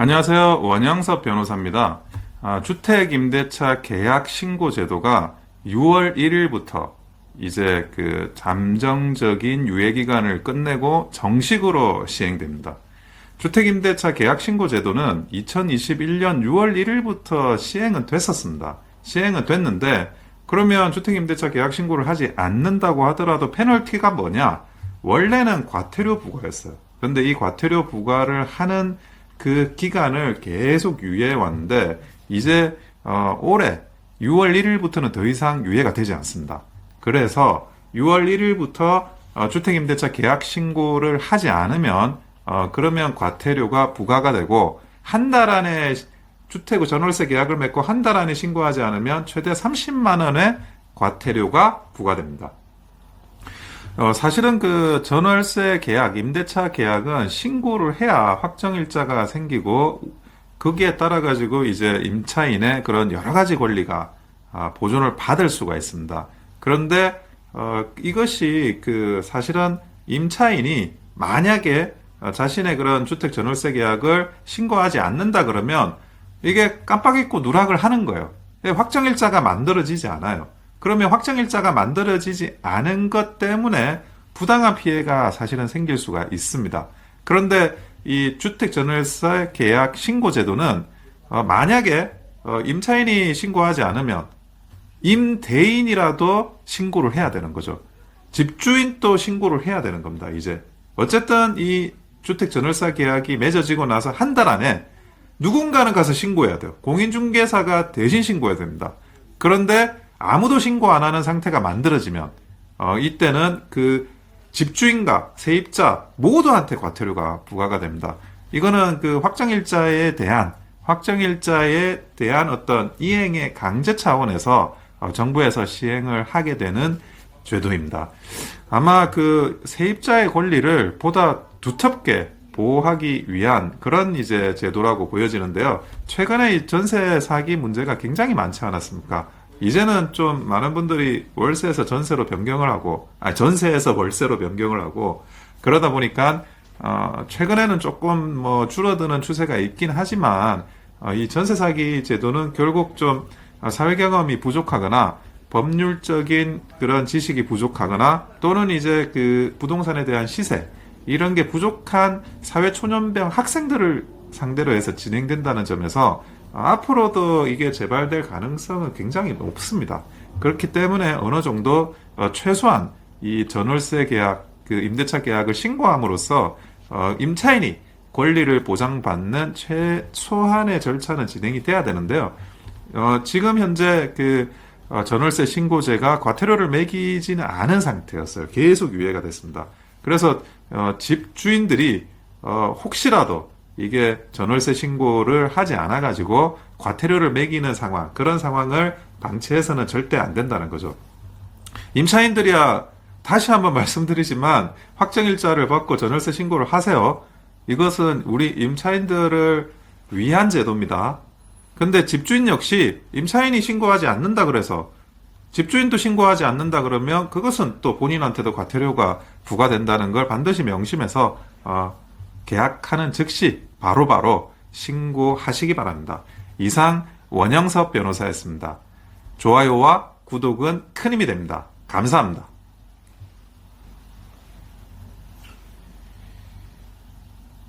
안녕하세요. 원영섭 변호사입니다. 주택임대차 계약 신고 제도가 6월 1일부터 이제 그 잠정적인 유예기간을 끝내고 정식으로 시행됩니다. 주택임대차 계약 신고 제도는 2021년 6월 1일부터 시행은 됐었습니다. 시행은 됐는데 그러면 주택임대차 계약 신고를 하지 않는다고 하더라도 페널티가 뭐냐? 원래는 과태료 부과였어요. 그런데 이 과태료 부과를 하는 그 기간을 계속 유예해 왔는데 이제 올해 6월 1일부터는 더 이상 유예가 되지 않습니다. 그래서 6월 1일부터 주택임대차 계약 신고를 하지 않으면 그러면 과태료가 부과가 되고 한 달 안에 주택 전월세 계약을 맺고 한 달 안에 신고하지 않으면 최대 30만 원의 과태료가 부과됩니다. 사실은 그 전월세 계약, 임대차 계약은 신고를 해야 확정일자가 생기고 거기에 따라 가지고 이제 임차인의 그런 여러 가지 권리가 보존을 받을 수가 있습니다. 그런데 이것이 그 사실은 임차인이 만약에 자신의 그런 주택 전월세 계약을 신고하지 않는다 그러면 이게 깜빡 잊고 누락을 하는 거예요. 확정일자가 만들어지지 않아요. 그러면 확정일자가 만들어지지 않은 것 때문에 부당한 피해가 사실은 생길 수가 있습니다. 그런데 이 주택전월세 계약 신고제도는 만약에 임차인이 신고하지 않으면 임대인이라도 신고를 해야 되는 거죠. 집주인도 신고를 해야 되는 겁니다. 이제 어쨌든 이 주택전월세 계약이 맺어지고 나서 한 달 안에 누군가는 가서 신고해야 돼요. 공인중개사가 대신 신고해야 됩니다. 그런데 아무도 신고 안 하는 상태가 만들어지면 이때는 그 집주인과 세입자 모두한테 과태료가 부과가 됩니다. 이거는 그 확정일자에 대한 어떤 이행의 강제 차원에서 정부에서 시행을 하게 되는 제도입니다. 아마 그 세입자의 권리를 보다 두텁게 보호하기 위한 그런 이제 제도라고 보여지는데요. 최근에 이 전세 사기 문제가 굉장히 많지 않았습니까? 이제는 좀 많은 분들이 월세에서 전세로 변경을 하고, 전세에서 월세로 변경을 하고, 그러다 보니까, 최근에는 조금 뭐 줄어드는 추세가 있긴 하지만, 이 전세 사기 제도는 결국 좀 사회 경험이 부족하거나, 법률적인 그런 지식이 부족하거나, 또는 이제 그 부동산에 대한 시세, 이런 게 부족한 사회 초년병 학생들을 상대로 해서 진행된다는 점에서 앞으로도 이게 재발될 가능성은 굉장히 높습니다. 그렇기 때문에 어느 정도 최소한 이 전월세 계약, 그 임대차 계약을 신고함으로써 임차인이 권리를 보장받는 최소한의 절차는 진행이 돼야 되는데요. 지금 현재 그 전월세 신고제가 과태료를 매기지는 않은 상태였어요. 계속 유예가 됐습니다. 그래서 집주인들이 혹시라도 이게 전월세 신고를 하지 않아 가지고 과태료를 매기는 상황, 그런 상황을 방치해서는 절대 안 된다는 거죠. 임차인들이야 다시 한번 말씀드리지만 확정일자를 받고 전월세 신고를 하세요. 이것은 우리 임차인들을 위한 제도입니다. 근데 집주인 역시 임차인이 신고하지 않는다 그래서 집주인도 신고하지 않는다 그러면 그것은 또 본인한테도 과태료가 부과된다는 걸 반드시 명심해서 계약하는 즉시 바로바로 신고하시기 바랍니다. 이상 원영섭 변호사였습니다. 좋아요와 구독은 큰 힘이 됩니다. 감사합니다.